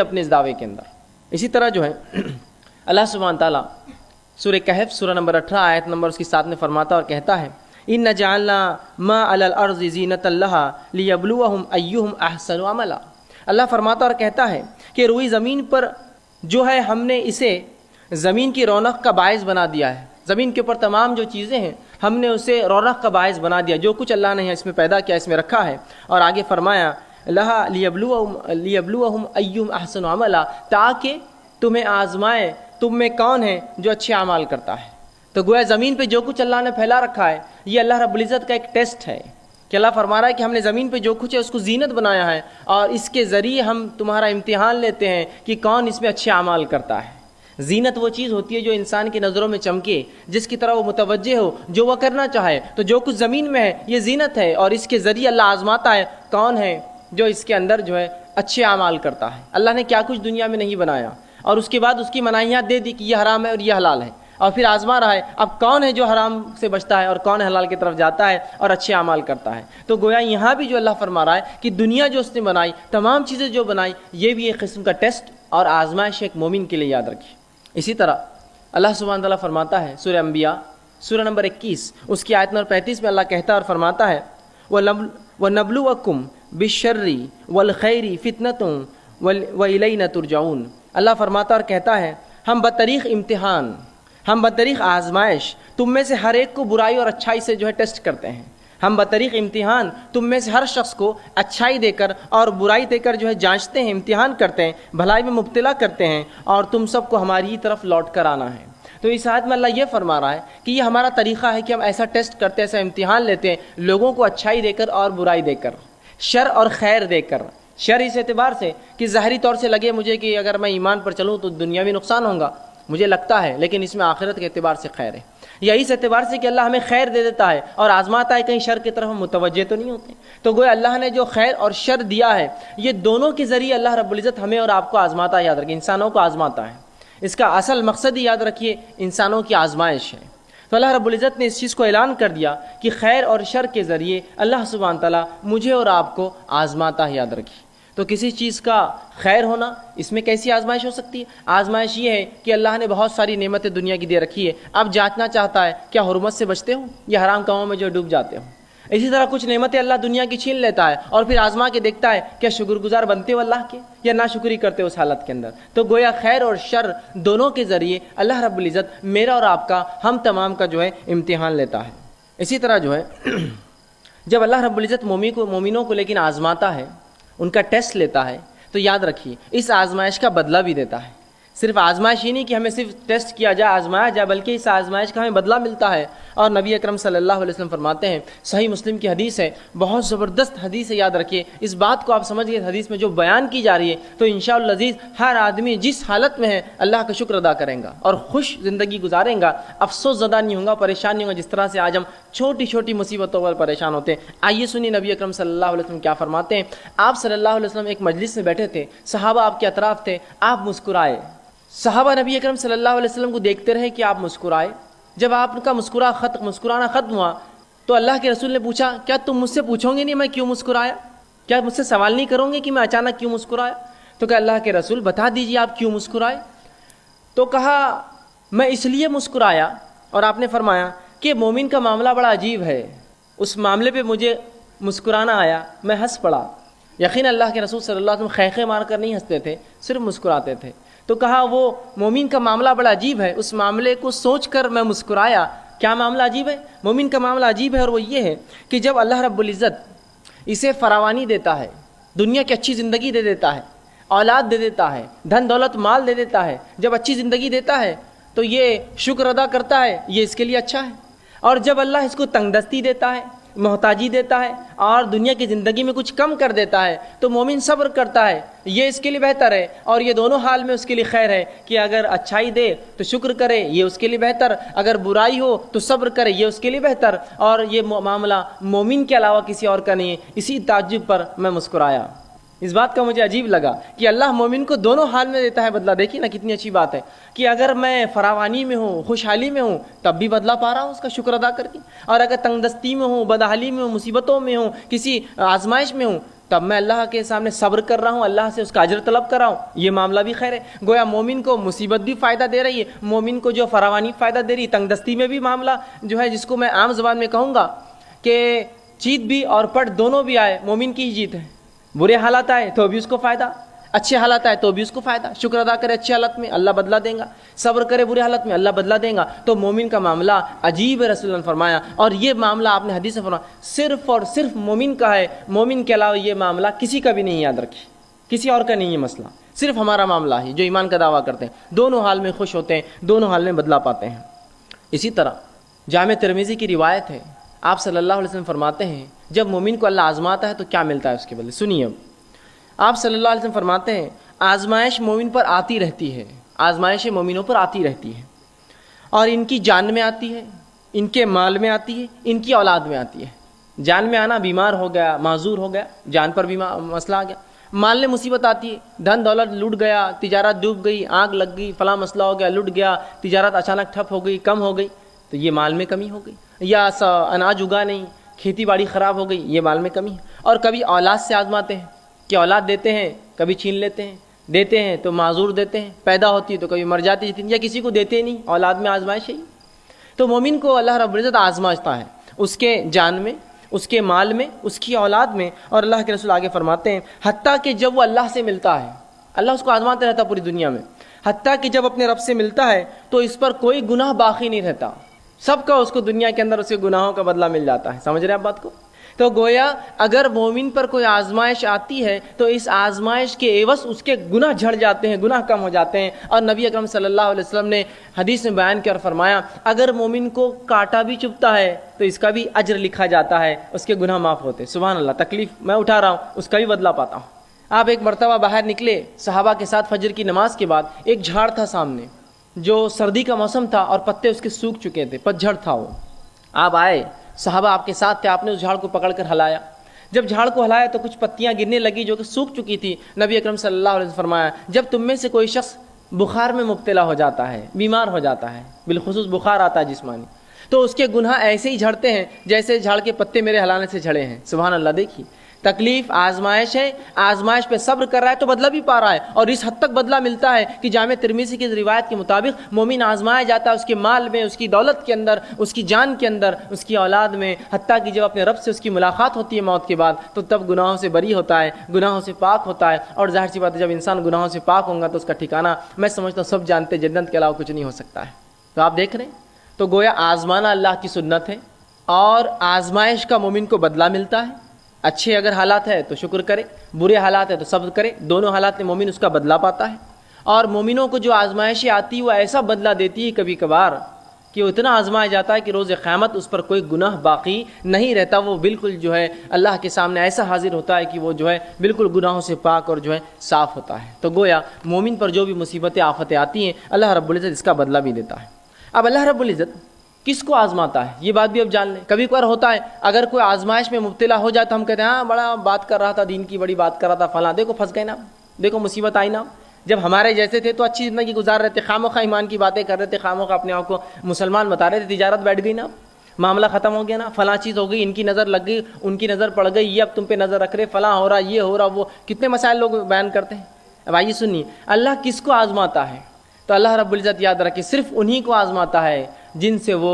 اپنے اس دعوے کے اندر۔ اسی طرح جو ہے اللہ سبحانہ تعالیٰ سورہ کہف سورہ نمبر 18 آیت نمبر اس کی 7 میں فرماتا اور کہتا ہے اِنَّ جَعَلْنَا مَا عَلَى الْأَرْضِ زِينَةً لَهَا لِيَبْلُوَهُمْ أَيُّهُمْ أَحْسَنُ عَمَلًا۔ اللہ فرماتا اور کہتا ہے کہ روئی زمین پر جو ہے ہم نے اسے زمین کی رونق کا باعث بنا دیا ہے، زمین کے اوپر تمام جو چیزیں ہیں ہم نے اسے رونق کا باعث بنا دیا، جو کچھ اللہ نے اس میں پیدا کیا، اس میں رکھا ہے۔ اور آگے فرمایا لہا لیبلوہم ایہم احسن عملا، تاکہ تمہیں آزمائے تم میں کون ہے جو اچھے اعمال کرتا ہے۔ تو گویا زمین پہ جو کچھ اللہ نے پھیلا رکھا ہے یہ اللہ رب العزت کا ایک ٹیسٹ ہے کہ اللہ فرما رہا ہے کہ ہم نے زمین پہ جو کچھ ہے اس کو زینت بنایا ہے، اور اس کے ذریعے ہم تمہارا امتحان لیتے ہیں کہ کون اس میں اچھے اعمال کرتا ہے۔ زینت وہ چیز ہوتی ہے جو انسان کی نظروں میں چمکے، جس کی طرح وہ متوجہ ہو، جو وہ کرنا چاہے۔ تو جو کچھ زمین میں ہے یہ زینت ہے، اور اس کے ذریعے اللہ آزماتا ہے کون ہے جو اس کے اندر جو ہے اچھے اعمال کرتا ہے۔ اللہ نے کیا کچھ دنیا میں نہیں بنایا، اور اس کے بعد اس کی مناہیات دے دی کہ یہ حرام ہے اور یہ حلال ہے، اور پھر آزما رہا ہے اب کون ہے جو حرام سے بچتا ہے اور کون حلال کی طرف جاتا ہے اور اچھے اعمال کرتا ہے۔ تو گویا یہاں بھی جو اللہ فرما رہا ہے کہ دنیا جو اس نے بنائی، تمام چیزیں جو بنائی، یہ بھی ایک قسم کا ٹیسٹ اور آزمائش ایک مومن کے لیے یاد رکھیے۔ اسی طرح اللہ سبحانہ تعالیٰ فرماتا ہے سورہ انبیاء سورہ نمبر 21 اس کی آیت نمبر 35 میں اللہ کہتا ہے اور فرماتا ہے وَنَبْلُوَكُمْ بِالشَّرِّ وَالْخَيْرِ فِتْنَةٌ وَإِلَيْنَا تُرْجَعُونَ۔ اللہ فرماتا اور کہتا ہے ہم بطریق امتحان، ہم بطریق آزمائش تم میں سے ہر ایک کو برائی اور اچھائی سے جو ہے ٹیسٹ کرتے ہیں۔ ہم بطریق امتحان تم میں سے ہر شخص کو اچھائی دے کر اور برائی دے کر جو ہے جانچتے ہیں، امتحان کرتے ہیں، بھلائی میں مبتلا کرتے ہیں، اور تم سب کو ہماری طرف لوٹ کر آنا ہے۔ تو اس آیت میں اللہ یہ فرما رہا ہے کہ یہ ہمارا طریقہ ہے کہ ہم ایسا ٹیسٹ کرتے ہیں، ایسا امتحان لیتے ہیں لوگوں کو اچھائی دے کر اور برائی دے کر، شر اور خیر دے کر۔ شر اس اعتبار سے کہ ظاہری طور سے لگے مجھے کہ اگر میں ایمان پر چلوں تو دنیاوی نقصان ہوگا، مجھے لگتا ہے، لیکن اس میں آخرت کے اعتبار سے خیر ہے۔ یا اس اعتبار سے کہ اللہ ہمیں خیر دے دیتا ہے اور آزماتا ہے، کہیں شر کی طرف ہم متوجہ تو نہیں ہوتے۔ تو گویا اللہ نے جو خیر اور شر دیا ہے یہ دونوں کے ذریعے اللہ رب العزت ہمیں اور آپ کو آزماتا ہے، یاد رکھیے انسانوں کو آزماتا ہے۔ اس کا اصل مقصد ہی یاد رکھیے انسانوں کی آزمائش ہے۔ تو اللہ رب العزت نے اس چیز کو اعلان کر دیا کہ خیر اور شر کے ذریعے اللہ سبحانہ تعالیٰ مجھے اور آپ کو آزماتا ہے، یاد رکھیے۔ تو کسی چیز کا خیر ہونا اس میں کیسی آزمائش ہو سکتی ہے؟ آزمائش یہ ہے کہ اللہ نے بہت ساری نعمتیں دنیا کی دے رکھی ہے، اب جانچنا چاہتا ہے کیا حرمت سے بچتے ہو یا حرام کاموں میں جو ڈوب جاتے ہو۔ اسی طرح کچھ نعمتیں اللہ دنیا کی چھین لیتا ہے اور پھر آزما کے دیکھتا ہے کیا شکر گزار بنتے ہو اللہ کے یا ناشکری کرتے ہو اس حالت کے اندر۔ تو گویا خیر اور شر دونوں کے ذریعے اللہ رب العزت میرا اور آپ کا، ہم تمام کا جو ہے امتحان لیتا ہے۔ اسی طرح جو ہے جب اللہ رب العزت مومنوں کو لیکن آزماتا ہے، ان کا ٹیسٹ لیتا ہے، تو یاد رکھیے اس آزمائش کا بدلہ بھی دیتا ہے۔ صرف آزمائش ہی نہیں کہ ہمیں صرف ٹیسٹ کیا جائے، آزمایا جائے، بلکہ اس آزمائش کا ہمیں بدلہ ملتا ہے۔ اور نبی اکرم صلی اللہ علیہ وسلم فرماتے ہیں، صحیح مسلم کی حدیث ہے، بہت زبردست حدیث ہے، یاد رکھیے اس بات کو آپ سمجھ گئے، حدیث میں جو بیان کی جا رہی ہے تو انشاءاللہ العزیز ہر آدمی جس حالت میں ہے اللہ کا شکر ادا کریں گا اور خوش زندگی گزاریں گا، افسوس زدہ نہیں ہوگا، پریشان نہیں ہوگا، جس طرح سے آج ہم چھوٹی چھوٹی مصیبتوں پر پریشان ہوتے ہیں۔ آئیے سنیے نبی اکرم صلی اللہ علیہ وسلم کیا فرماتے ہیں۔ آپ صلی اللہ علیہ وسلم ایک مجلس میں بیٹھے تھے، صحابہ آپ کے اطراف تھے، آپ مسکرائے۔ صحابہ نبی اکرم صلی اللہ علیہ وسلم کو دیکھتے رہے کہ آپ مسکرائے۔ جب آپ کا مسکرانا ختم ہوا تو اللہ کے رسول نے پوچھا کیا تم مجھ سے پوچھو گے نہیں میں کیوں مسکرایا؟ کیا مجھ سے سوال نہیں کرو گے کہ میں اچانک کیوں مسکرایا؟ تو کہ اللہ کے رسول بتا دیجیے آپ کیوں مسکرائے؟ تو کہا میں اس لیے مسکرایا، اور آپ نے فرمایا کہ مومن کا معاملہ بڑا عجیب ہے، اس معاملے پہ مجھے مسکرانا آیا، میں ہنس پڑا۔ یقین اللہ کے رسول صلی اللہ علیہ وسلم خیخے مار کر نہیں ہنستے تھے، صرف مسکراتے تھے۔ تو کہا وہ مومن کا معاملہ بڑا عجیب ہے، اس معاملے کو سوچ کر میں مسکرایا۔ کیا معاملہ عجیب ہے؟ مومن کا معاملہ عجیب ہے، اور وہ یہ ہے کہ جب اللہ رب العزت اسے فراوانی دیتا ہے، دنیا کی اچھی زندگی دے دیتا ہے، اولاد دے دیتا ہے، دھن دولت مال دے دیتا ہے، جب اچھی زندگی دیتا ہے تو یہ شکر ادا کرتا ہے، یہ اس کے لیے اچھا ہے۔ اور جب اللہ اس کو تنگ دستی دیتا ہے، محتاجی دیتا ہے اور دنیا کی زندگی میں کچھ کم کر دیتا ہے تو مومن صبر کرتا ہے، یہ اس کے لیے بہتر ہے۔ اور یہ دونوں حال میں اس کے لیے خیر ہے کہ اگر اچھائی دے تو شکر کرے، یہ اس کے لیے بہتر، اگر برائی ہو تو صبر کرے، یہ اس کے لیے بہتر۔ اور یہ معاملہ مومن کے علاوہ کسی اور کا نہیں ہے۔ اسی تعجب پر میں مسکرایا، اس بات کا مجھے عجیب لگا کہ اللہ مومن کو دونوں حال میں دیتا ہے بدلہ۔ دیکھیے نا کتنی اچھی بات ہے کہ اگر میں فراوانی میں ہوں، خوشحالی میں ہوں، تب بھی بدلہ پا رہا ہوں اس کا شکر ادا کر کے، اور اگر تنگ دستی میں ہوں، بدحالی میں ہوں، مصیبتوں میں ہوں، کسی آزمائش میں ہوں، تب میں اللہ کے سامنے صبر کر رہا ہوں، اللہ سے اس کا اجر طلب کر رہا ہوں، یہ معاملہ بھی خیر ہے۔ گویا مومن کو مصیبت بھی فائدہ دے رہی ہے، مومن کو جو فراوانی فائدہ دے رہی ہے، تنگ دستی میں بھی معاملہ جو ہے، جس کو میں عام زبان میں کہوں گا کہ چیت بھی اور پٹ دونوں بھی آئے، مومن کی ہی جیت ہے۔ برے حالات آئے تو بھی اس کو فائدہ، اچھے حالات آئے تو بھی اس کو فائدہ۔ شکر ادا کرے اچھے حالت میں، اللہ بدلہ دے گا، صبر کرے برے حالت میں، اللہ بدلہ دے گا۔ تو مومن کا معاملہ عجیب ہے، رسول اللہ نے فرمایا، اور یہ معاملہ آپ نے حدیث میں فرمایا صرف اور صرف مومن کا ہے، مومن کے علاوہ یہ معاملہ کسی کا بھی نہیں، یاد رکھیے، کسی اور کا نہیں یہ مسئلہ، صرف ہمارا معاملہ ہے جو ایمان کا دعویٰ کرتے ہیں، دونوں حال میں خوش ہوتے ہیں، دونوں حال میں بدلہ پاتے ہیں۔ اسی طرح جامع ترمذی کی روایت ہے، آپ صلی اللہ علیہ وسلم فرماتے ہیں جب مومن کو اللہ آزماتا ہے تو کیا ملتا ہے اس کے بدلے، سنیے اب۔ آپ صلی اللہ علیہ وسلم فرماتے ہیں آزمائش مومن پر آتی رہتی ہے، آزمائش مومنوں پر آتی رہتی ہے، اور ان کی جان میں آتی ہے، ان کے مال میں آتی ہے، ان کی اولاد میں آتی ہے۔ جان میں آنا، بیمار ہو گیا، معذور ہو گیا، جان پر بھی مسئلہ آ گیا۔ مال میں مصیبت آتی ہے، دھن دولت لٹ گیا، تجارت ڈوب گئی، آگ لگ گئی، فلاں مسئلہ ہو گیا، لٹ گیا، تجارت اچانک ٹھپ ہو گئی، کم ہو گئی، تو یہ مال میں کمی ہو گئی۔ یا اناج اگا نہیں، کھیتی باڑی خراب ہو گئی، یہ مال میں کمی ہے۔ اور کبھی اولاد سے آزماتے ہیں کہ اولاد دیتے ہیں، کبھی چھین لیتے ہیں، دیتے ہیں تو معذور دیتے ہیں، پیدا ہوتی ہے تو کبھی مر جاتی ہے، یا کسی کو دیتے نہیں، اولاد میں آزمائش ہے۔ تو مومن کو اللہ رب العزت آزمائشتا ہے، اس کے جان میں، اس کے مال میں، اس کی اولاد میں۔ اور اللہ کے رسول آگے فرماتے ہیں حتیٰ کہ جب وہ اللہ سے ملتا ہے، اللہ اس کو آزماتے رہتا پوری دنیا میں، حتیٰ کہ جب اپنے رب سے ملتا ہے تو اس پر کوئی گناہ باقی نہیں رہتا، سب کا اس کو دنیا کے اندر اس کے گناہوں کا بدلہ مل جاتا ہے۔ سمجھ رہے ہیں آپ بات کو؟ تو گویا اگر مومن پر کوئی آزمائش آتی ہے تو اس آزمائش کے عوض اس کے گناہ جھڑ جاتے ہیں، گناہ کم ہو جاتے ہیں۔ اور نبی اکرم صلی اللہ علیہ وسلم نے حدیث میں بیان کیا اور فرمایا اگر مومن کو کانٹا بھی چبھتا ہے تو اس کا بھی اجر لکھا جاتا ہے، اس کے گناہ معاف ہوتے ہیں۔ سبحان اللہ، تکلیف میں اٹھا رہا ہوں، اس کا بھی بدلہ پاتا ہوں۔ آپ ایک مرتبہ باہر نکلے صحابہ کے ساتھ فجر کی نماز کے بعد، ایک جھاڑ تھا سامنے، جو سردی کا موسم تھا اور پتے اس کے سوکھ چکے تھے، پتجھڑ تھا وہ۔ آپ آئے، صحابہ آپ کے ساتھ تھے، آپ نے اس جھاڑ کو پکڑ کر ہلایا۔ جب جھاڑ کو ہلایا تو کچھ پتیاں گرنے لگی جو کہ سوکھ چکی تھی۔ نبی اکرم صلی اللہ علیہ وسلم فرمایا جب تم میں سے کوئی شخص بخار میں مبتلا ہو جاتا ہے، بیمار ہو جاتا ہے، بالخصوص بخار آتا ہے جسمانی، تو اس کے گناہ ایسے ہی جھڑتے ہیں جیسے جھاڑ کے پتے میرے ہلانے سے جھڑے ہیں۔ سبحان اللہ، دیکھیے تکلیف آزمائش ہے، آزمائش پہ صبر کر رہا ہے تو بدلہ بھی پا رہا ہے، اور اس حد تک بدلہ ملتا ہے کہ جامع ترمذی کی روایت کے مطابق مومن آزمایا جاتا ہے اس کے مال میں، اس کی دولت کے اندر، اس کی جان کے اندر، اس کی اولاد میں، حتیٰ کہ جب اپنے رب سے اس کی ملاقات ہوتی ہے موت کے بعد تو تب گناہوں سے بری ہوتا ہے، گناہوں سے پاک ہوتا ہے۔ اور ظاہر سی بات ہے جب انسان گناہوں سے پاک ہوگا تو اس کا ٹھکانہ میں سمجھتا ہوں سب جانتے ہیں، جنت کے علاوہ کچھ نہیں ہو سکتا ہے۔ تو آپ دیکھ رہے ہیں، تو گویا آزمانا اللہ کی سنت ہے، اور آزمائش کا مومن کو بدلہ ملتا ہے۔ اچھے اگر حالات ہے تو شکر کرے، برے حالات ہے تو صبر کرے، دونوں حالات میں مومن اس کا بدلہ پاتا ہے۔ اور مومنوں کو جو آزمائشیں آتی وہ ایسا بدلہ دیتی ہے کبھی کبھار کہ وہ اتنا آزمایا جاتا ہے کہ روز قیامت اس پر کوئی گناہ باقی نہیں رہتا، وہ بالکل جو ہے اللہ کے سامنے ایسا حاضر ہوتا ہے کہ وہ جو ہے بالکل گناہوں سے پاک اور جو ہے صاف ہوتا ہے۔ تو گویا مومن پر جو بھی مصیبتیں آفتیں آتی ہیں اللہ رب العزت اس کا بدلہ بھی دیتا ہے۔ اب اللہ رب العزت کس کو آزماتا ہے یہ بات بھی اب جان لیں۔ کبھی کبھار ہوتا ہے اگر کوئی آزمائش میں مبتلا ہو جائے تو ہم کہتے ہیں ہاں بڑا بات کر رہا تھا، دین کی بڑی بات کر رہا تھا، فلاں دیکھو پھنس گئے نا، دیکھو مصیبت آئی نا۔ جب ہمارے جیسے تھے تو اچھی زندگی گزار رہے تھے، خاموخواہ ایمان کی باتیں کر رہے تھے، خاموخواہ اپنے آپ کو مسلمان بتا رہے تھے، تجارت بیٹھ گئی نا، معاملہ ختم ہو گیا نا، فلاں چیز ہو گئی، ان کی نظر لگ گئی، ان کی نظر پڑ گئی، یہ اب تم پہ نظر رکھ رہے، فلاں ہو رہا، یہ ہو رہا، وہ کتنے مسائل لوگ بیان کرتے ہیں۔ اب آئیے سنیے اللہ کس کو آزماتا ہے، تو اللہ رب العزت یاد رکھے صرف انہی کو آزماتا ہے جن سے وہ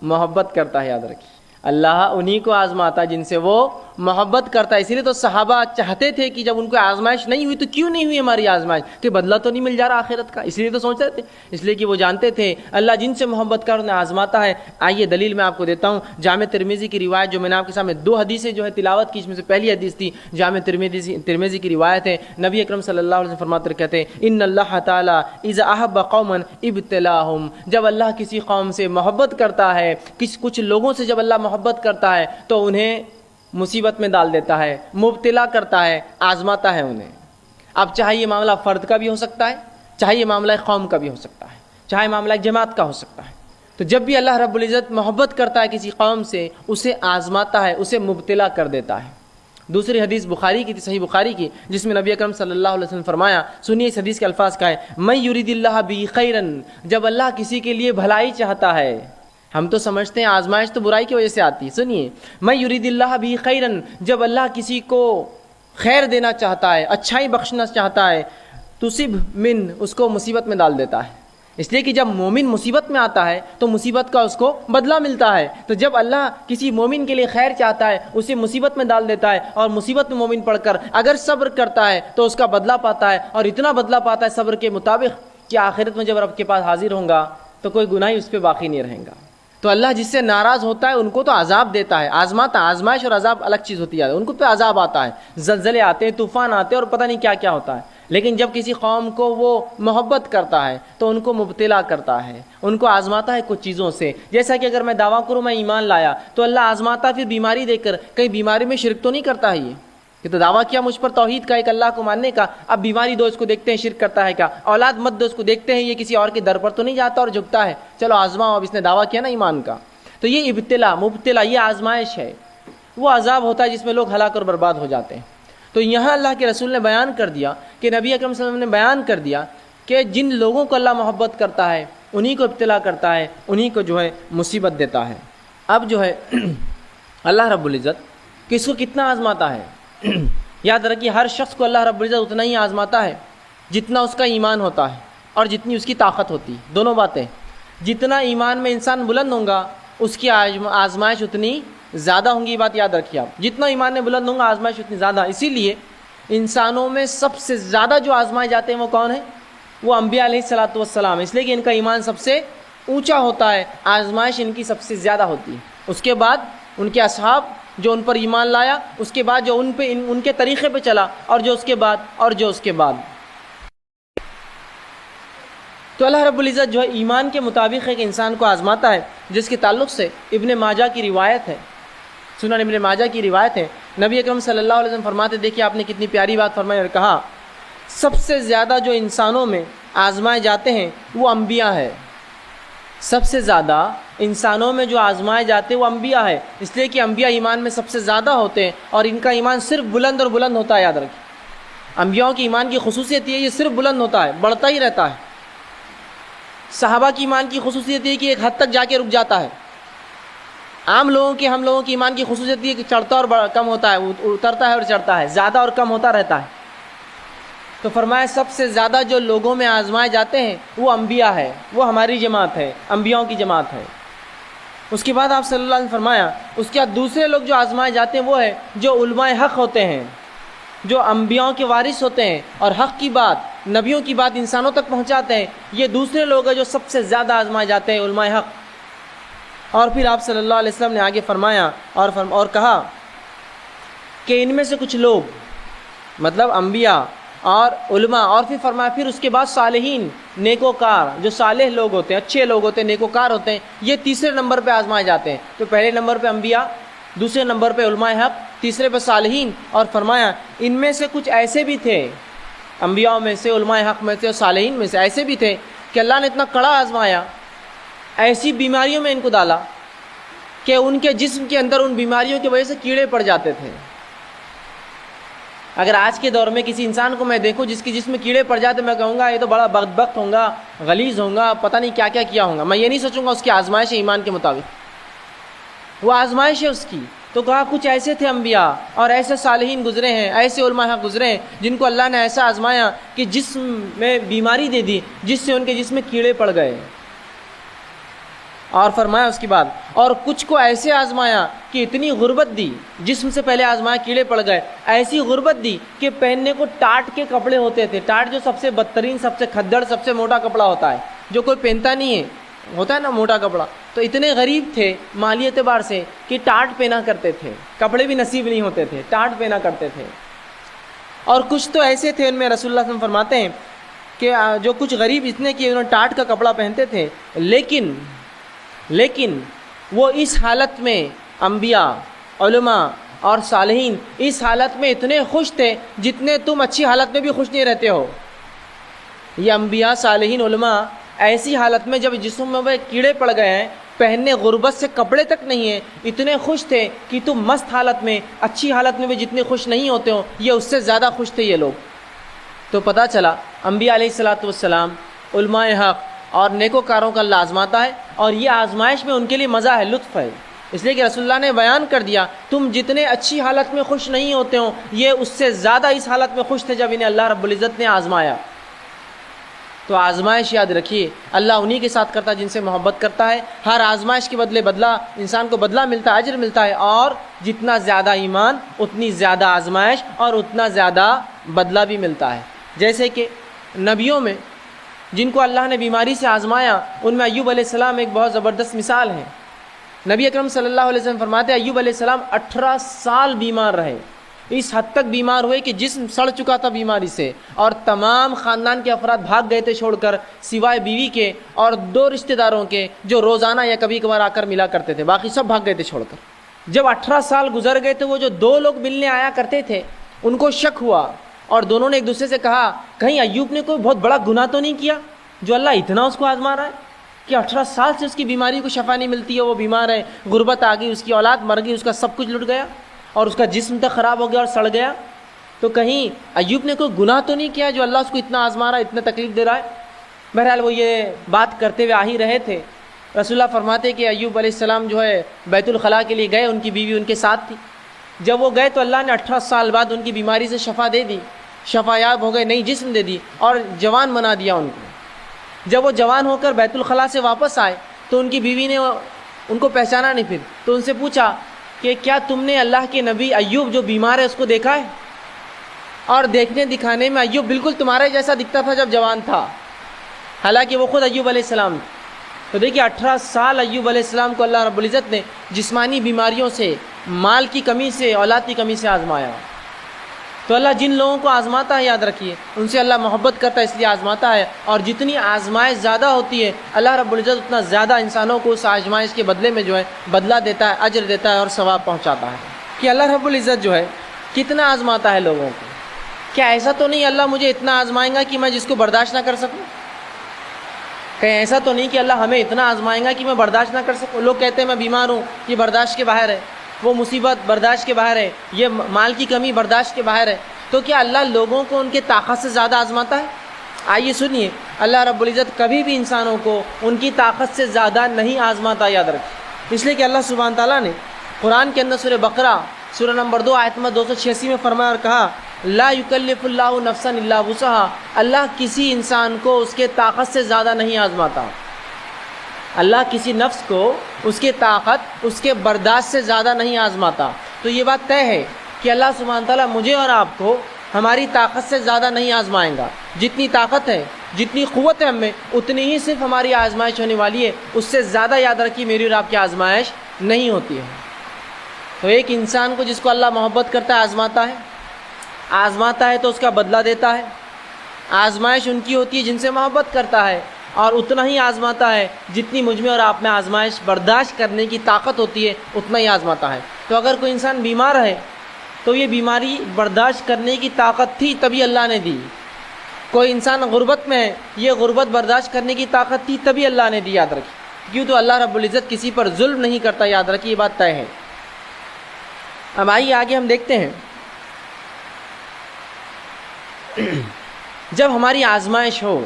محبت کرتا ہے۔ یاد رکھیے اللہ انہی کو آزماتا ہے جن سے وہ محبت کرتا ہے۔ اسی لیے تو صحابہ چاہتے تھے کہ جب ان کو آزمائش نہیں ہوئی تو کیوں نہیں ہوئی ہماری آزمائش، کہ بدلہ تو نہیں مل جا رہا آخرت کا، اس لیے تو سوچ رہے تھے، اس لیے کہ وہ جانتے تھے اللہ جن سے محبت کر انہیں آزماتا ہے۔ آئیے دلیل میں آپ کو دیتا ہوں، جامع ترمذی کی روایت جو میں نے آپ کے سامنے دو حدیثیں جو ہے تلاوت کی، اس میں سے پہلی حدیث تھی جامع ترمذی کی روایت ہے، نبی اکرم صلی اللہ علیہ وسلم فرماتے ہیں، کہتے ہیں ان اللہ تعالیٰ اذا احب قوما ابتلاہم، جب اللہ کسی قوم سے محبت کرتا ہے، کچھ لوگوں سے جب اللہ محبت کرتا ہے تو انہیں مصیبت میں ڈال دیتا ہے، مبتلا کرتا ہے، آزماتا ہے انہیں۔ اب چاہے یہ معاملہ فرد کا بھی ہو سکتا ہے، چاہے یہ معاملہ قوم کا بھی ہو سکتا ہے، چاہے معاملہ جماعت کا ہو سکتا ہے۔ تو جب بھی اللہ رب العزت محبت کرتا ہے کسی قوم سے، اسے آزماتا ہے، اسے مبتلا کر دیتا ہے۔ دوسری حدیث بخاری کی تھی، صحیح بخاری کی، جس میں نبی اکرم صلی اللہ علیہ وسلم فرمایا، سنیے اس حدیث کے الفاظ کا ہے، من یرید اللہ بہ خیرا، جب اللہ کسی کے لیے بھلائی چاہتا ہے، ہم تو سمجھتے ہیں آزمائش تو برائی کی وجہ سے آتی ہے، سنیے من یرید اللہ بہ خیرا، جب اللہ کسی کو خیر دینا چاہتا ہے، اچھائی بخشنا چاہتا ہے، تصب من، اس کو مصیبت میں ڈال دیتا ہے۔ اس لیے کہ جب مومن مصیبت میں آتا ہے تو مصیبت کا اس کو بدلہ ملتا ہے، تو جب اللہ کسی مومن کے لیے خیر چاہتا ہے اسے مصیبت میں ڈال دیتا ہے، اور مصیبت میں مومن پڑھ کر اگر صبر کرتا ہے تو اس کا بدلہ پاتا ہے، اور اتنا بدلہ پاتا ہے صبر کے مطابق کہ آخرت میں جب رب کے پاس حاضر ہوں گا تو کوئی گناہ ہی اس پہ باقی نہیں رہیں گا۔ تو اللہ جس سے ناراض ہوتا ہے ان کو تو عذاب دیتا ہے، آزماتا، آزمائش اور عذاب الگ چیز ہوتی ہے، ان کو پہ عذاب آتا ہے، زلزلے آتے ہیں، طوفان آتے ہیں، اور پتہ نہیں کیا کیا ہوتا ہے۔ لیکن جب کسی قوم کو وہ محبت کرتا ہے تو ان کو مبتلا کرتا ہے، ان کو آزماتا ہے کچھ چیزوں سے۔ جیسا کہ اگر میں دعویٰ کروں میں ایمان لایا تو اللہ آزماتا ہے پھر بیماری دے کر، کہیں بیماری میں شرک تو نہیں کرتا ہے یہ تو دعویٰ کیا مجھ پر توحید کا، ایک اللہ کو ماننے کا، اب بیماری دو، اس کو دیکھتے ہیں شرک کرتا ہے کیا، اولاد مت دو، اس کو دیکھتے ہیں یہ کسی اور کے در پر تو نہیں جاتا اور جھکتا ہے، چلو آزماؤ، اب اس نے دعویٰ کیا نا ایمان کا۔ تو یہ ابتلا، مبتلا، یہ آزمائش ہے، وہ عذاب ہوتا ہے جس میں لوگ ہلاک اور برباد ہو جاتے ہیں۔ تو یہاں اللہ کے رسول نے بیان کر دیا کہ نبی اکرم صلی اللہ علیہ وسلم نے بیان کر دیا کہ جن لوگوں کو اللہ محبت کرتا ہے انہی کو ابتلا کرتا ہے، انہی کو جو ہے مصیبت دیتا ہے۔ اب جو ہے اللہ رب العزت کس کو کتنا آزماتا ہے، یاد رکھیے ہر شخص کو اللہ رب العزت اتنا ہی آزماتا ہے جتنا اس کا ایمان ہوتا ہے اور جتنی اس کی طاقت ہوتی ہے، دونوں باتیں۔ جتنا ایمان میں انسان بلند ہوگا اس کی آزمائش اتنی زیادہ ہوں گی، یہ بات یاد رکھیے آپ، جتنا ایمان میں بلند ہوں گا آزمائش اتنی زیادہ۔ اسی لیے انسانوں میں سب سے زیادہ جو آزمائے جاتے ہیں وہ کون ہیں؟ وہ انبیاء علیہ الصلوۃ والسلام، اس لیے کہ ان کا ایمان سب سے اونچا ہوتا ہے، آزمائش ان کی سب سے زیادہ ہوتی ہے۔ اس کے بعد ان کے اصحاب جو ان پر ایمان لایا، اس کے بعد جو ان کے طریقے پہ چلا، اور جو اس کے بعد تو اللہ رب العزت جو ہے ایمان کے مطابق ایک انسان کو آزماتا ہے، جس کے تعلق سے ابن ماجہ کی روایت ہے، سنن ابن ماجہ کی روایت ہے، نبی اکرم صلی اللہ علیہ وسلم فرماتے، دیکھیے آپ نے کتنی پیاری بات فرمائی اور کہا سب سے زیادہ جو انسانوں میں آزمائے جاتے ہیں وہ انبیاء ہے، سب سے زیادہ انسانوں میں جو آزمائے جاتے ہیں وہ انبیاء ہے، اس لیے کہ انبیاء ایمان میں سب سے زیادہ ہوتے ہیں، اور ان کا ایمان صرف بلند اور بلند ہوتا ہے۔ یاد رکھیں انبیاء کی ایمان کی خصوصیت یہ ہے، یہ صرف بلند ہوتا ہے، بڑھتا ہی رہتا ہے۔ صحابہ کی ایمان کی خصوصیت یہ کہ ایک حد تک جا کے رک جاتا ہے۔ عام لوگوں کی، ہم لوگوں کی ایمان کی خصوصیت یہ کہ چڑھتا اور کم ہوتا ہے، اترتا ہے اور چڑھتا ہے، زیادہ اور کم ہوتا رہتا ہے۔ تو فرمایا سب سے زیادہ جو لوگوں میں آزمائے جاتے ہیں وہ انبیاء ہے، وہ ہماری جماعت ہے، انبیاءوں کی جماعت ہے۔ اس کے بعد آپ صلی اللہ علیہ وسلم فرمایا اس کے بعد دوسرے لوگ جو آزمائے جاتے ہیں وہ ہے جو علماء حق ہوتے ہیں، جو انبیاءوں کے وارث ہوتے ہیں اور حق کی بات، نبیوں کی بات انسانوں تک پہنچاتے ہیں، یہ دوسرے لوگ ہیں جو سب سے زیادہ آزمائے جاتے ہیں، علماء حق۔ اور پھر آپ صلی اللہ علیہ وسلم نے آگے فرمایا اور کہا کہ ان میں سے کچھ لوگ، مطلب انبیاء اور علماء، اور پھر فرمایا پھر اس کے بعد صالحین، نیکوکار، جو صالح لوگ ہوتے ہیں، اچھے لوگ ہوتے ہیں، نیکوکار ہوتے ہیں، یہ تیسرے نمبر پہ آزمائے جاتے ہیں۔ تو پہلے نمبر پہ انبیاء، دوسرے نمبر پہ علماء حق، تیسرے پہ صالحین، اور فرمایا ان میں سے کچھ ایسے بھی تھے، انبیاء میں سے، علماء حق میں سے اور صالحین میں سے ایسے بھی تھے کہ اللہ نے اتنا کڑا آزمایا، ایسی بیماریوں میں ان کو ڈالا کہ ان کے جسم کے اندر ان بیماریوں کی وجہ سے کیڑے پڑ جاتے تھے۔ اگر آج کے دور میں کسی انسان کو میں دیکھوں جس کے جسم میں کیڑے پڑ جاتے، میں کہوں گا یہ تو بڑا بدبخت ہوگا، غلیظ ہوگا، پتہ نہیں کیا کیا کیا ہوگا، میں یہ نہیں سوچوں گا اس کی آزمائش ہے ایمان کے مطابق، وہ آزمائش ہے اس کی۔ تو کہا کچھ ایسے تھے انبیاء اور ایسے صالحین گزرے ہیں، ایسے علماء حق گزرے ہیں جن کو اللہ نے ایسا آزمایا کہ جسم میں بیماری دے دی جس سے ان کے جسم میں کیڑے پڑ گئے۔ اور فرمایا اس کے بعد اور کچھ کو ایسے آزمایا کہ اتنی غربت دی، جسم سے پہلے آزمایا کیڑے پڑ گئے، ایسی غربت دی کہ پہننے کو ٹاٹ کے کپڑے ہوتے تھے، ٹاٹ جو سب سے بدترین، سب سے کھدڑ، سب سے موٹا کپڑا ہوتا ہے جو کوئی پہنتا نہیں ہے، ہوتا ہے نا موٹا کپڑا، تو اتنے غریب تھے مالی اعتبار سے کہ ٹاٹ پہنا کرتے تھے، کپڑے بھی نصیب نہیں ہوتے تھے، ٹاٹ پہنا کرتے تھے۔ اور کچھ تو ایسے تھے، ان میں رسول اللہ صلی اللہ علیہ وسلم فرماتے ہیں کہ جو کچھ غریب اتنے کہ انہوں نے ٹاٹ کا کپڑا پہنتے تھے، لیکن وہ اس حالت میں انبیاء، علماء اور صالحین اس حالت میں اتنے خوش تھے جتنے تم اچھی حالت میں بھی خوش نہیں رہتے ہو۔ یہ انبیاء، صالحین، علماء ایسی حالت میں جب جسم میں وہ کیڑے پڑ گئے ہیں، پہننے غربت سے کپڑے تک نہیں ہیں، اتنے خوش تھے کہ تم مست حالت میں، اچھی حالت میں بھی جتنے خوش نہیں ہوتے ہو، یہ اس سے زیادہ خوش تھے یہ لوگ۔ تو پتہ چلا انبیاء علیہ الصلوۃ والسلام، علماء حق اور نیکوکاروں کا اللہ آزماتا ہے، اور یہ آزمائش میں ان کے لیے مزہ ہے، لطف ہے، اس لیے کہ رسول اللہ نے بیان کر دیا تم جتنے اچھی حالت میں خوش نہیں ہوتے ہو یہ اس سے زیادہ اس حالت میں خوش تھے جب انہیں اللہ رب العزت نے آزمایا۔ تو آزمائش یاد رکھیے اللہ انہی کے ساتھ کرتا ہے جن سے محبت کرتا ہے۔ ہر آزمائش کے بدلے بدلہ انسان کو بدلہ ملتا ہے، اجر ملتا ہے، اور جتنا زیادہ ایمان اتنی زیادہ آزمائش اور اتنا زیادہ بدلہ بھی ملتا ہے۔ جیسے کہ نبیوں میں جن کو اللہ نے بیماری سے آزمایا ان میں ایوب علیہ السلام ایک بہت زبردست مثال ہے۔ نبی اکرم صلی اللہ علیہ وسلم فرماتے ہیں ایوب علیہ السلام 18 سال بیمار رہے، اس حد تک بیمار ہوئے کہ جسم سڑ چکا تھا بیماری سے، اور تمام خاندان کے افراد بھاگ گئے تھے چھوڑ کر سوائے بیوی کے اور 2 رشتہ داروں کے جو روزانہ یا کبھی کبھار آ کر ملا کرتے تھے، باقی سب بھاگ گئے تھے چھوڑ کر۔ جب 18 سال گزر گئے تو وہ جو 2 لوگ ملنے آیا کرتے تھے ان کو شک ہوا، اور دونوں نے ایک دوسرے سے کہا کہیں ایوب نے کوئی بہت بڑا گناہ تو نہیں کیا جو اللہ اتنا اس کو آزما رہا ہے کہ 18 سال سے اس کی بیماری کو شفا نہیں ملتی ہے، وہ بیمار ہے، غربت آ گئی، اس کی اولاد مر گئی، اس کا سب کچھ لٹ گیا اور اس کا جسم تک خراب ہو گیا اور سڑ گیا، تو کہیں ایوب نے کوئی گناہ تو نہیں کیا جو اللہ اس کو اتنا آزما رہا ہے، اتنا تکلیف دے رہا ہے؟ بہرحال وہ یہ بات کرتے ہوئے آ ہی رہے تھے۔ رسول اللہ فرماتے کہ ایوب علیہ السلام جو ہے بیت الخلاء کے لیے گئے، ان کی بیوی ان کے ساتھ تھی۔ جب وہ گئے تو اللہ نے 18 سال بعد ان کی بیماری سے شفا دے دی، شفا یاب ہو گئے، نئی جسم دے دی اور جوان بنا دیا ان کو۔ جب وہ جوان ہو کر بیت الخلاء سے واپس آئے تو ان کی بیوی نے ان کو پہچانا نہیں، پھر تو ان سے پوچھا کہ کیا تم نے اللہ کے نبی ایوب جو بیمار ہے اس کو دیکھا ہے؟ اور دیکھنے دکھانے میں ایوب بالکل تمہارے جیسا دکھتا تھا جب جوان تھا، حالانکہ وہ خود ایوب علیہ السلام۔ تو دیکھیے 18 سال ایوب علیہ السلام کو اللہ رب العزت نے جسمانی بیماریوں سے، مال کی کمی سے، اولاد کی کمی سے آزمایا۔ تو اللہ جن لوگوں کو آزماتا ہے یاد رکھیے ان سے اللہ محبت کرتا ہے، اس لیے آزماتا ہے، اور جتنی آزمائش زیادہ ہوتی ہے اللہ رب العزت اتنا زیادہ انسانوں کو اس آزمائش کے بدلے میں جو ہے بدلہ دیتا ہے، اجر دیتا ہے اور ثواب پہنچاتا ہے۔ کہ اللہ رب العزت جو ہے کتنا آزماتا ہے لوگوں کو، کیا ایسا تو نہیں اللہ مجھے اتنا آزمائیں گا کہ میں جس کو برداشت نہ کر سکوں؟ کہیں ایسا تو نہیں کہ اللہ ہمیں اتنا آزمائیں گا کہ میں برداشت نہ کر سکوں؟ لوگ کہتے ہیں میں بیمار ہوں، یہ برداشت کے باہر ہے، وہ مصیبت برداشت کے باہر ہے، یہ مال کی کمی برداشت کے باہر ہے۔ تو کیا اللہ لوگوں کو ان کے طاقت سے زیادہ آزماتا ہے؟ آئیے سنیے، اللہ رب العزت کبھی بھی انسانوں کو ان کی طاقت سے زیادہ نہیں آزماتا، یاد رکھیں۔ اس لیے کہ اللہ سبحانہ تعالیٰ نے قرآن کے اندر سورہ بقرہ سورہ نمبر 2 آیت نمبر 286 میں فرمایا اور کہا لا یکلف اللہ نفسا الا وسعها، اللہ کسی انسان کو اس کے طاقت سے زیادہ نہیں آزماتا۔ اللہ کسی نفس کو اس کے طاقت، اس کے برداشت سے زیادہ نہیں آزماتا۔ تو یہ بات طے ہے کہ اللہ سبحانہ تعالیٰ مجھے اور آپ کو ہماری طاقت سے زیادہ نہیں آزمائیں گا۔ جتنی طاقت ہے، جتنی قوت ہے ہم میں، اتنی ہی صرف ہماری آزمائش ہونے والی ہے، اس سے زیادہ یاد رکھیے میری اور آپ کی آزمائش نہیں ہوتی ہے۔ تو ایک انسان کو جس کو اللہ محبت کرتا ہے آزماتا ہے تو اس کا بدلہ دیتا ہے۔ آزمائش ان کی ہوتی ہے جن سے محبت کرتا ہے، اور اتنا ہی آزماتا ہے جتنی مجھ میں اور آپ میں آزمائش برداشت کرنے کی طاقت ہوتی ہے، اتنا ہی آزماتا ہے۔ تو اگر کوئی انسان بیمار ہے تو یہ بیماری برداشت کرنے کی طاقت تھی تبھی اللہ نے دی۔ کوئی انسان غربت میں ہے، یہ غربت برداشت کرنے کی طاقت تھی تبھی اللہ نے دی، یاد رکھیے۔ کیوں؟ تو اللہ رب العزت کسی پر ظلم نہیں کرتا، یاد رکھیے، یہ بات طے ہے۔ اب آئیے آگے ہم دیکھتے ہیں، جب ہماری آزمائش ہو،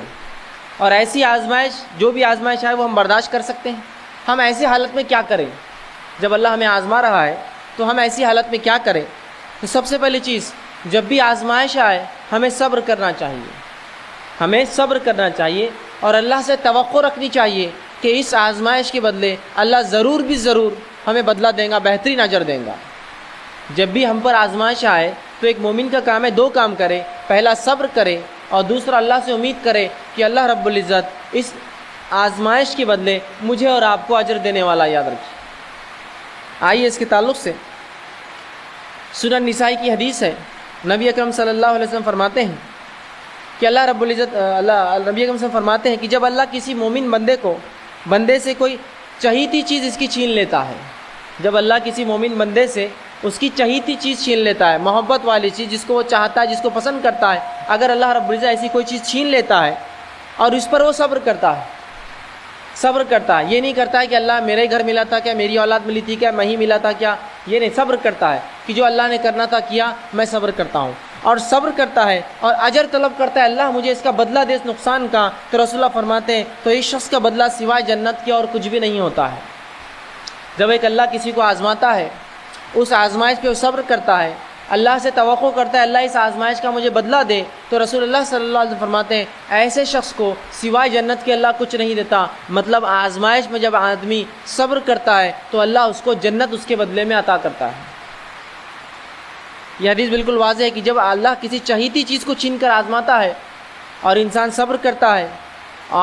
اور ایسی آزمائش جو بھی آزمائش آئے وہ ہم برداشت کر سکتے ہیں، ہم ایسی حالت میں کیا کریں؟ جب اللہ ہمیں آزما رہا ہے تو ہم ایسی حالت میں کیا کریں؟ تو سب سے پہلی چیز، جب بھی آزمائش آئے ہمیں صبر کرنا چاہیے، ہمیں صبر کرنا چاہیے، اور اللہ سے توقع رکھنی چاہیے کہ اس آزمائش کے بدلے اللہ ضرور بھی ضرور ہمیں بدلہ دیں گا، بہترین اجر دیں گا۔ جب بھی ہم پر آزمائش آئے تو ایک مومن کا کام ہے 2 کام کرے، پہلا صبر کرے اور دوسرا اللہ سے امید کرے کہ اللہ رب العزت اس آزمائش کے بدلے مجھے اور آپ کو اجر دینے والا، یاد رکھیے۔ آئیے اس کے تعلق سے سنن نسائی کی حدیث ہے، نبی اکرم صلی اللہ علیہ وسلم فرماتے ہیں کہ اللہ رب العزت نبی اکرم صلی اللہ علیہ وسلم فرماتے ہیں کہ جب اللہ کسی مومن بندے سے کوئی چہیتی چیز اس کی چھین لیتا ہے، جب اللہ کسی مومن بندے سے اس کی چہیتی چیز چھین لیتا ہے، محبت والی چیز جس کو وہ چاہتا ہے، جس کو پسند کرتا ہے، اگر اللہ رب العزت ایسی کوئی چیز چھین لیتا ہے اور اس پر وہ صبر کرتا ہے، یہ نہیں کرتا ہے کہ اللہ میرے گھر ملا تھا کیا، میری اولاد ملی تھی کیا، میں ہی ملا تھا کیا، یہ نہیں، صبر کرتا ہے کہ جو اللہ نے کرنا تھا کیا، میں صبر کرتا ہوں، اور صبر کرتا ہے اور اجر طلب کرتا ہے، اللہ مجھے اس کا بدلہ دے اس نقصان کا، تو رسول اللہ فرماتے ہیں تو اس شخص کا بدلہ سوائے جنت کے اور کچھ بھی نہیں ہوتا ہے۔ جب ایک اللہ کسی کو آزماتا ہے، اس آزمائش پہ وہ صبر کرتا ہے، اللہ سے توقع کرتا ہے اللہ اس آزمائش کا مجھے بدلہ دے، تو رسول اللہ صلی اللہ علیہ وسلم فرماتے ہیں ایسے شخص کو سوائے جنت کے اللہ کچھ نہیں دیتا۔ مطلب آزمائش میں جب آدمی صبر کرتا ہے تو اللہ اس کو جنت اس کے بدلے میں عطا کرتا ہے۔ یہ حدیث بالکل واضح ہے کہ جب اللہ کسی چہیتی چیز کو چھین کر آزماتا ہے اور انسان صبر کرتا ہے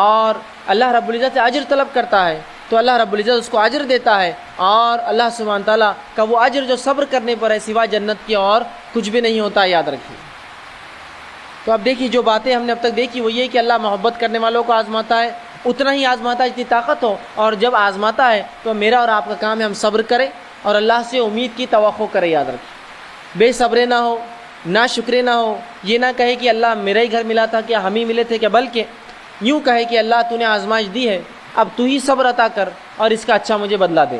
اور اللہ رب العزت سے اجر طلب کرتا ہے تو اللہ رب العزت اس کو اجر دیتا ہے، اور اللہ سبحانہ تعالیٰ کا وہ اجر جو صبر کرنے پر ہے سوا جنت کی اور کچھ بھی نہیں ہوتا، یاد رکھیے۔ تو اب دیکھیے جو باتیں ہم نے اب تک دیکھی وہ یہ کہ اللہ محبت کرنے والوں کو آزماتا ہے، اتنا ہی آزماتا ہے جتنی طاقت ہو، اور جب آزماتا ہے تو میرا اور آپ کا کام ہے ہم صبر کریں اور اللہ سے امید کی توقع کریں، یاد رکھیں۔ بے صبرے نہ ہو، نہ شکرے نہ ہو، یہ نہ کہے کہ اللہ میرا ہی گھر ملا تھا کیا ہم ہی ملے تھے کیا، بلکہ یوں کہے کہ اللہ تو نے آزمائش دی ہے، اب تو ہی صبر عطا کر اور اس کا اچھا مجھے بدلہ دے۔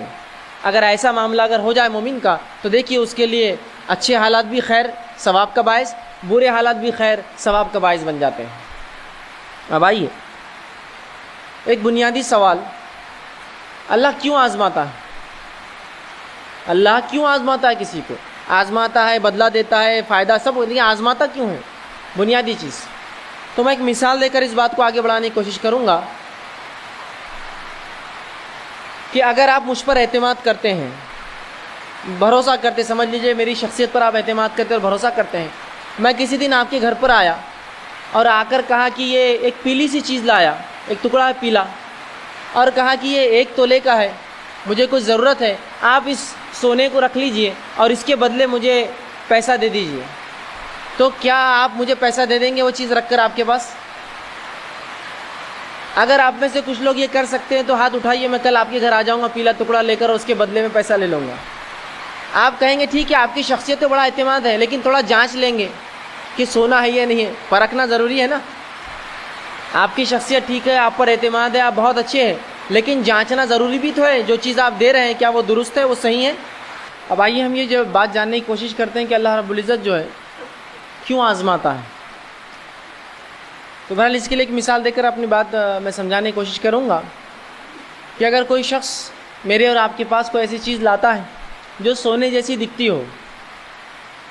اگر ایسا معاملہ اگر ہو جائے مومن کا تو دیکھیے اس کے لیے اچھے حالات بھی خیر ثواب کا باعث، برے حالات بھی خیر ثواب کا باعث بن جاتے ہیں۔ اب آئیے ایک بنیادی سوال، اللہ کیوں آزماتا ہے؟ اللہ کیوں آزماتا ہے کسی کو؟ آزماتا ہے، بدلہ دیتا ہے، فائدہ سب، لیکن آزماتا کیوں ہے؟ بنیادی چیز تو میں ایک مثال دے کر اس بات کو آگے بڑھانے کی کوشش کروں گا کہ اگر آپ مجھ پر اعتماد کرتے ہیں، بھروسہ کرتے، سمجھ لیجئے میری شخصیت پر آپ اعتماد کرتے اور بھروسہ کرتے ہیں، میں کسی دن آپ کے گھر پر آیا اور آ کر کہا کہ یہ ایک پیلی سی چیز لایا، ایک ٹکڑا ہے پیلا، اور کہا کہ یہ 1 تولے کا ہے، مجھے کچھ ضرورت ہے، آپ اس سونے کو رکھ لیجئے اور اس کے بدلے مجھے پیسہ دے دیجئے، تو کیا آپ مجھے پیسہ دے دیں گے وہ چیز رکھ کر آپ کے پاس؟ اگر آپ میں سے کچھ لوگ یہ کر سکتے ہیں تو ہاتھ اٹھائیے، میں کل آپ کے گھر آ جاؤں گا پیلا ٹکڑا لے کر اور اس کے بدلے میں پیسہ لے لوں گا۔ آپ کہیں گے ٹھیک ہے آپ کی شخصیت پہ بڑا اعتماد ہے، لیکن تھوڑا جانچ لیں گے کہ سونا ہے یا نہیں ہے، پرکھنا ضروری ہے نا۔ آپ کی شخصیت ٹھیک ہے، آپ پر اعتماد ہے، آپ بہت اچھے ہیں، لیکن جانچنا ضروری بھی تو ہے، جو چیز آپ دے رہے ہیں کیا وہ درست ہے، وہ صحیح ہے؟ اب آئیے ہم یہ جو بات جاننے کی کوشش کرتے ہیں کہ اللہ رب العزت جو ہے کیوں آزماتا ہے۔ تو بہرحال اس کے لیے ایک مثال دے کر اپنی بات میں سمجھانے کی کوشش کروں گا کہ اگر کوئی شخص میرے اور آپ کے پاس کوئی ایسی چیز لاتا ہے جو سونے جیسی دکھتی ہو،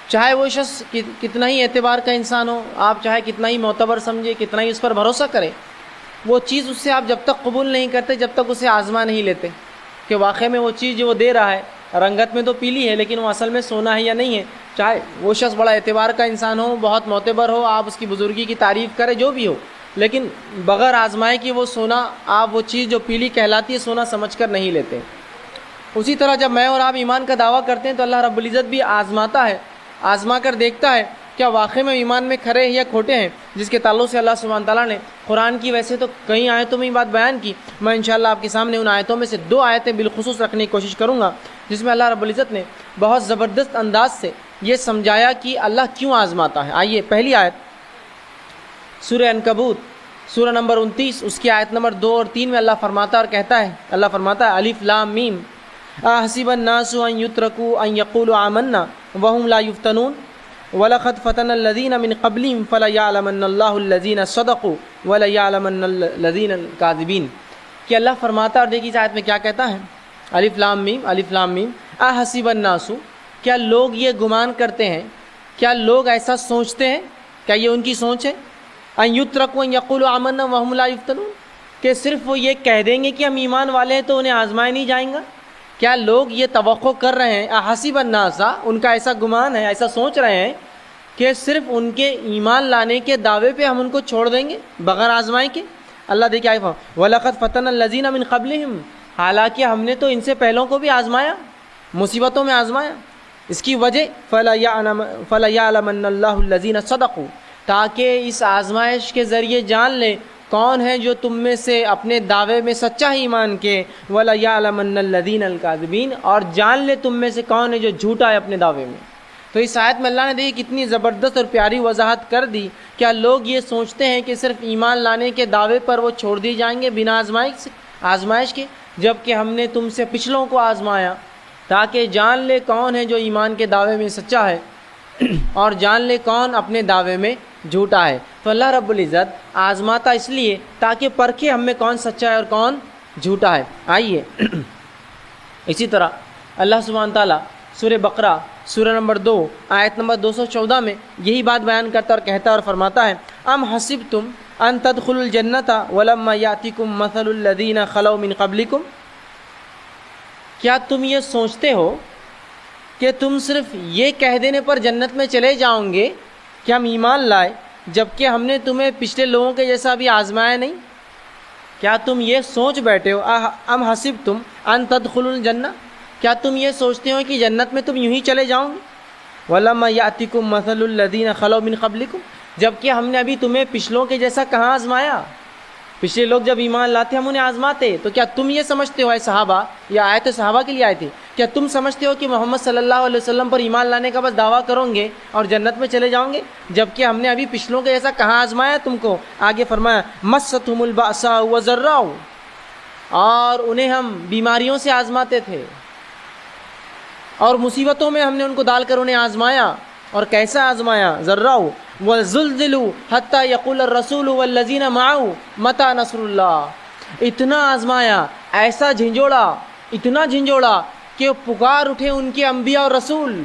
چاہے وہ شخص کتنا ہی اعتبار کا انسان ہو، آپ چاہے کتنا ہی معتبر سمجھے، کتنا ہی اس پر بھروسہ کرے، وہ چیز اس سے آپ جب تک قبول نہیں کرتے جب تک اسے آزما نہیں لیتے کہ واقعی میں وہ چیز جو وہ دے رہا ہے رنگت میں تو پیلی ہے لیکن وہ اصل میں سونا ہے یا نہیں ہے، چاہے وہ شخص بڑا اعتبار کا انسان ہو، بہت معتبر ہو، آپ اس کی بزرگی کی تعریف کرے، جو بھی ہو، لیکن بغیر آزمائے کہ وہ سونا، آپ وہ چیز جو پیلی کہلاتی ہے سونا سمجھ کر نہیں لیتے۔ اسی طرح جب میں اور آپ ایمان کا دعویٰ کرتے ہیں تو اللہ رب العزت بھی آزماتا ہے، آزما کر دیکھتا ہے کیا واقعی میں ایمان میں کھرے ہیں یا کھوٹے ہیں، جس کے تعلق سے اللہ سبحانہ تعالیٰ نے قرآن کی ویسے تو کئی آیتوں میں یہ بات بیان کی، میں انشاءاللہ آپ کے سامنے ان آیتوں میں سے 2 آیتیں بالخصوص رکھنے کی کوشش کروں گا جس میں اللہ رب العزت نے بہت زبردست انداز سے یہ سمجھایا کہ اللہ کیوں آزماتا ہے۔ آئیے پہلی آیت سورہ عنکبوت سورہ نمبر 29 اس کی آیت نمبر 2 اور 3 میں اللہ فرماتا اور کہتا ہے، اللہ فرماتا ہے الف لام میم احسب الناس ان یترکوا ان یقولوا آمنا وهم لا یفتنون وَلَقَدْ فَتَنَ الَّذِينَ مِنْ قَبْلِهِمْ فَلَيَعْلَمَنَّ اللَّهُ الَّذِينَ صَدَقُوا وَلَيَعْلَمَنَّ الَّذِينَ الْكَاذِبِينَ کہ اللہ فرماتا اور دیکھیے اس آیت میں کیا کہتا ہے، الف لام میم احسب الناس، کیا لوگ یہ گمان کرتے ہیں، کیا لوگ ایسا سوچتے ہیں، کیا یہ ان کی سوچ ہے، ان یترکوا ان یقولوا آمنا وهم لا یفتنون کہ صرف وہ یہ کہہ دیں گے کہ ہم ایمان والے ہیں تو انہیں آزمایا نہیں جائیں گا؟ کیا لوگ یہ توقع کر رہے ہیں، احسب الناس، ان کا ایسا گمان ہے، ایسا سوچ رہے ہیں کہ صرف ان کے ایمان لانے کے دعوے پہ ہم ان کو چھوڑ دیں گے بغیر آزمائے کے؟ اللہ دیکھیں آئے وَلَقَدْ فَتَنَ الَّذِينَ مِنْ قَبْلِهِمْ، حالانکہ ہم نے تو ان سے پہلوں کو بھی آزمایا، مصیبتوں میں آزمایا، اس کی وجہ فَلَيَعْلَمَنَّ اللَّهُ الَّذِينَ صَدَقُوا، تاکہ اس آزمائش کے ذریعے جان لے کون ہے جو تم میں سے اپنے دعوے میں سچا ہی ایمان کے، وَلَيَعْلَمَنَّ الَّذِينَ الْكَاذِبِينَ، اور جان لے تم میں سے کون ہے جو جھوٹا ہے اپنے دعوے میں۔ تو اس آیت میں اللہ نے دیکھی کتنی زبردست اور پیاری وضاحت کر دی، کیا لوگ یہ سوچتے ہیں کہ صرف ایمان لانے کے دعوے پر وہ چھوڑ دی جائیں گے بنا آزمائش کے، جبکہ ہم نے تم سے پچھلوں کو آزمایا تاکہ جان لے کون ہے جو ایمان کے دعوے میں سچا ہے اور جان لے کون اپنے دعوے میں جھوٹا ہے۔ تو اللہ رب العزت آزماتا اس لیے تاکہ پرکھے ہم میں کون سچا ہے اور کون جھوٹا ہے۔ آئیے اسی طرح اللہ سبحانہ تعالیٰ سورہ بقرہ سورہ نمبر 2 آیت نمبر 214 میں یہی بات بیان کرتا اور کہتا اور فرماتا ہے ام حسبتم ان تدخلوا الجنۃ ولما یاتکم مثل الذین خلو من قبلکم، کیا تم یہ سوچتے ہو کہ تم صرف یہ کہہ دینے پر جنت میں چلے جاؤں گے کہ ہم ایمان لائے، جبکہ ہم نے تمہیں پچھلے لوگوں کے جیسا بھی آزمایا نہیں؟ کیا تم یہ سوچ بیٹھے ہو ام حسبتم ان تدخلوا الجنہ، کیا تم یہ سوچتے ہو کہ جنت میں تم یوں ہی چلے جاؤں گے؟ وَلَمَّا يَأْتِكُمْ مَثَلُ الَّذِينَ خَلَوْا مِن قَبْلِكُمْ، جبکہ ہم نے ابھی تمہیں پچھلوں کے جیسا کہاں آزمایا؟ پچھلے لوگ جب ایمان لاتے ہم انہیں آزماتے، تو کیا تم یہ سمجھتے ہو اے صحابہ، یہ آیت صحابہ کے لیے آئے تھے، کیا تم سمجھتے ہو کہ محمد صلی اللہ علیہ وسلم پر ایمان لانے کا بس دعویٰ کرو گے اور جنت میں چلے جاؤں گے، جبکہ ہم نے ابھی پچھلوں کے جیسا کہاں آزمایا تم کو؟ آگے فرمایا مَسَّتْهُمُ الْبَأْسَاءُ وَالضَّرَّاءُ، اور انہیں ہم بیماریوں سے آزماتے تھے اور مصیبتوں میں ہم نے ان کو ڈال کر انہیں آزمایا، اور کیسا آزمایا؟ ذراؤ وزلزلوا حتی یقول الرسول والذین معه متی نصر اللہ، اتنا آزمایا، ایسا جھنجھوڑا، اتنا جھنجھوڑا کہ پکار اٹھے ان کے انبیاء اور رسول،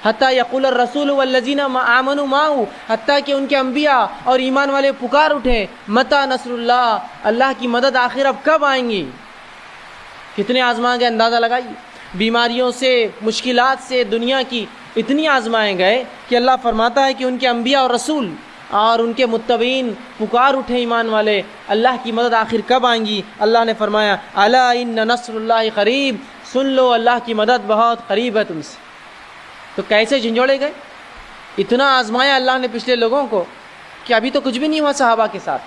حتی یقول الرسول والذین آمنوا معه، حتیٰ کہ ان کے انبیاء اور ایمان والے پکار اٹھے متی نصر اللہ، اللہ کی مدد آخر اب کب آئیں گی؟ کتنے آزما گئے اندازہ لگائیے، بیماریوں سے، مشکلات سے دنیا کی اتنی آزمائے گئے کہ اللہ فرماتا ہے کہ ان کے انبیاء اور رسول اور ان کے متبعین پکار اٹھے ایمان والے، اللہ کی مدد آخر کب آئیں گی؟ اللہ نے فرمایا الا ان نصر اللہ قریب، سن لو اللہ کی مدد بہت قریب ہے تم سے۔ تو کیسے جھنجھوڑے گئے؟ اتنا آزمایا اللہ نے پچھلے لوگوں کو کہ ابھی تو کچھ بھی نہیں ہوا صحابہ کے ساتھ،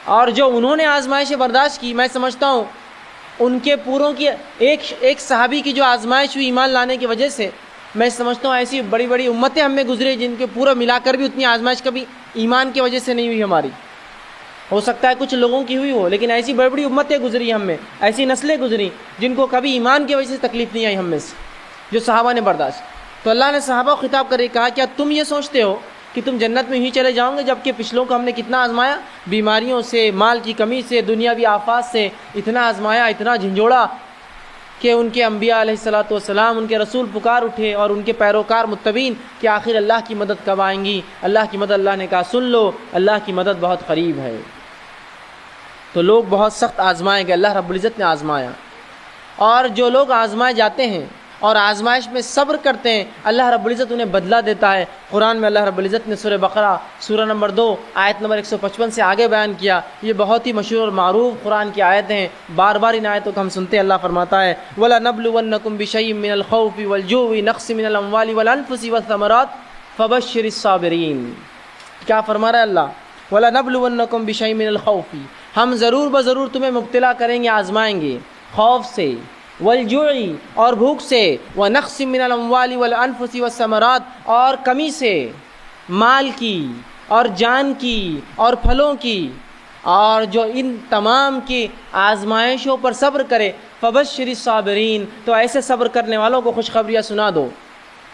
اور جو انہوں نے آزمائشیں برداشت کی، میں سمجھتا ہوں ان کے پوروں کی ایک صحابی کی جو آزمائش ہوئی ایمان لانے کی وجہ سے، میں سمجھتا ہوں ایسی بڑی بڑی امتیں ہم میں گزری جن کے پورا ملا کر بھی اتنی آزمائش کبھی ایمان کی وجہ سے نہیں ہوئی ہماری۔ ہو سکتا ہے کچھ لوگوں کی ہوئی ہو، لیکن ایسی بڑی بڑی امتیں گزری ہم میں، ایسی نسلیں گزری جن کو کبھی ایمان کی وجہ سے تکلیف نہیں آئی ہم میں سے، جو صحابہ نے برداشت۔ تو اللہ نے صحابہ کو خطاب کر کہا کیا تم یہ سوچتے ہو کہ تم جنت میں ہی چلے جاؤں گے، جبکہ پچھلوں کو ہم نے کتنا آزمایا، بیماریوں سے، مال کی کمی سے، دنیاوی آفات سے اتنا آزمایا، اتنا جھنجھوڑا کہ ان کے انبیاء علیہ الصلوۃ والسلام، ان کے رسول پکار اٹھے اور ان کے پیروکار متبعین کہ آخر اللہ کی مدد کب آئیں گی؟ اللہ کی مدد، اللہ نے کہا سن لو اللہ کی مدد بہت قریب ہے۔ تو لوگ بہت سخت آزمائے گئے، اللہ رب العزت نے آزمایا، اور جو لوگ آزمائے جاتے ہیں اور آزمائش میں صبر کرتے ہیں اللہ رب العزت انہیں بدلہ دیتا ہے۔ قرآن میں اللہ رب العزت نے سورہ بقرہ سورہ نمبر 2 آیت نمبر 155 سے آگے بیان کیا، یہ بہت ہی مشہور اور معروف قرآن کی آیتیں ہیں، بار بار ان آیتوں کو ہم سنتے ہیں۔ اللہ فرماتا ہے وَلَنَبْلُوَنَّكُمْ بِشَيْءٍ مِّنَ الْخَوْفِ وَالْجُوعِ نَقْصٍ مِّنَ الْأَمْوَالِ وَالْأَنفُسِ وَالثَّمَرَاتِ فَبَشِّرِ الصَّابِرِينَ۔ کیا فرما رہا ہے اللہ؟ وَلَنَبْلُوَنَّكُمْ بِشَيْءٍ مِّنَ الْخَوْفِ، ہم ضرور بضرور تمہیں مبتلا کریں گے، آزمائیں گے، خوف سے، والجوع اور بھوک سے، ونقص من الاموال والانفس والثمرات اور کمی سے، مال کی اور جان کی اور پھلوں کی، اور جو ان تمام کی آزمائشوں پر صبر کرے فبشر الصابرین، تو ایسے صبر کرنے والوں کو خوشخبریاں سنا دو۔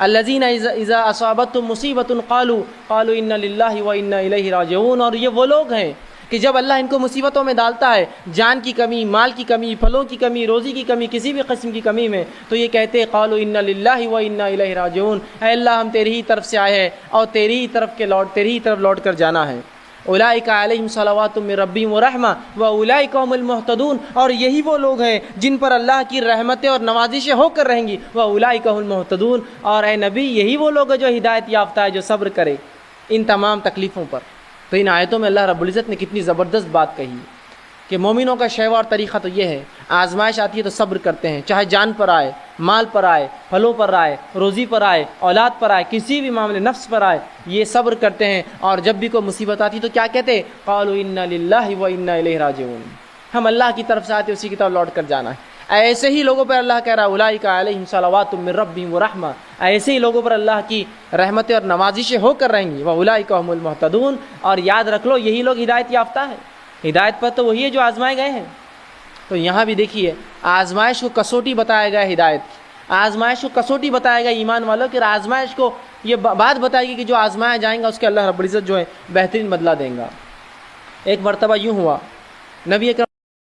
الذین اذا اصابتهم مصیبۃ قالوا انا للہ وانا الیہ راجعون، اور یہ وہ لوگ ہیں کہ جب اللہ ان کو مصیبتوں میں ڈالتا ہے، جان کی کمی، مال کی کمی، پھلوں کی کمی، روزی کی کمی، کسی بھی قسم کی کمی میں، تو یہ کہتے ہیں قالوا انا للہ وانا الیہ راجعون، اے اللہ ہم تیری ہی طرف سے آئے ہیں اور تیری ہی طرف لوٹ کر جانا ہے۔ اولئک علیہم صلوات من ربہم ورحمہ واولئک هم المہتدون، اور یہی وہ لوگ ہیں جن پر اللہ کی رحمتیں اور نوازشیں ہو کر رہیں گی، واولئک هم المہتدون، اور اے نبی یہی وہ لوگ ہیں جو ہدایت یافتہ ہے، جو صبر کرے ان تمام تکلیفوں پر۔ تو ان آیتوں میں اللہ رب العزت نے کتنی زبردست بات کہی کہ مومنوں کا شیوا اور طریقہ تو یہ ہے، آزمائش آتی ہے تو صبر کرتے ہیں، چاہے جان پر آئے، مال پر آئے، پھلوں پر آئے، روزی پر آئے، اولاد پر آئے، کسی بھی معاملے، نفس پر آئے، یہ صبر کرتے ہیں، اور جب بھی کوئی مصیبت آتی تو کیا کہتے ہیں؟ قالوا انا للہ وانا الیہ راجعون، ہم اللہ کی طرف سے آتے اسی کی طرف لوٹ کر جانا ہے۔ ایسے ہی لوگوں پر اللہ کہہ رہا ہے اولئک علیہم صلوات من ربہم ورحمہ، ایسے ہی لوگوں پر اللہ کی رحمتیں اور نوازشیں ہو کر رہیں گی، واولئک هم المہتدون، اور یاد رکھ لو یہی لوگ ہدایت یافتہ ہیں، ہدایت پر تو وہی ہے جو آزمائے گئے ہیں۔ تو یہاں بھی دیکھیے آزمائش کو کسوٹی بتایا گیا ہدایت کی، آزمائش کو کسوٹی بتایا گیا ایمان والوں کہ آزمائش کو یہ بات بتائے گی کہ جو آزمایا جائیں گا اس کے اللہ رب العزت جو ہے بہترین بدلہ دیں گا۔ ایک مرتبہ یوں ہوا، نبی اکرم